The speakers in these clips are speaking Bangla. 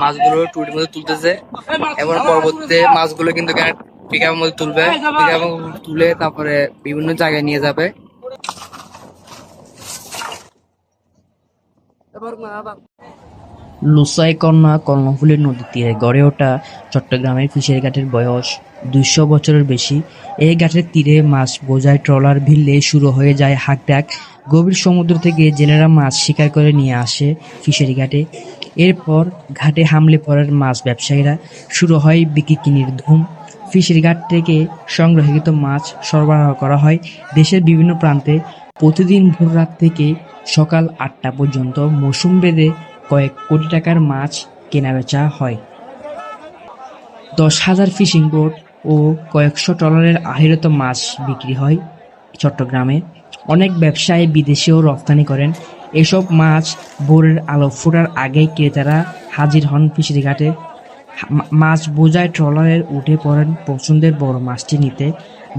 মাছগুলো টুটির মধ্যে তুলতেছে এবং পরবর্তীতে মাছগুলো কিন্তু পিকআপের মধ্যে তুলবে, তুলে তারপরে বিভিন্ন জায়গায় নিয়ে যাবে। লুসাইকন্যা কর্ণফুলী নদীর তীরে গড়ে ওঠা চট্টগ্রামের ফিশারি ঘাটের বয়স ২০০ বছরের বেশি। এই ঘাটের তীরে মাছ বোঝাই ট্রলার ভিড়লে শুরু হয়ে যায় হাঁকডাক। গভীর সমুদ্র থেকে জেলেরা মাছ শিকার করে নিয়ে আসে ফিশারি ঘাটে। এরপর ঘাটে হামলে পড়েন মাছ ব্যবসায়ীরা, শুরু হয় বিক্রি-কিনির ধুম। ফিশারি ঘাট থেকে সংগ্রহীত মাছ সরবরাহ করা হয় দেশের বিভিন্ন প্রান্তে। প্রতিদিন ভোররাত থেকে সকাল ৮টা পর্যন্ত মৌসুম ভেদে কয়েক কোটি টাকার মাছ কেনাবেচা হয়। ১০,০০০ ফিশিং বোট ও কয়েকশো ট্রলারের আহিরিত মাছ বিক্রি হয় চট্টগ্রামে। অনেক ব্যবসায়ী বিদেশেও রপ্তানি করেন। এসব মাছ ভোরের আলো ফোটার আগেই ক্রেতারা হাজির হন ফিশারি ঘাটে। মাছ বোঝাই ট্রলারে উঠে পড়েন পছন্দের বড় মাছটি নিতে।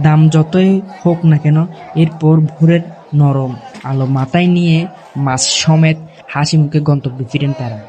দাম যতই হোক না কেন, এরপর ভোরের নরম আলো মাথায় নিয়ে মাছ সমেত হাসি মুখে গন্তব্যে ফিরেন তারা।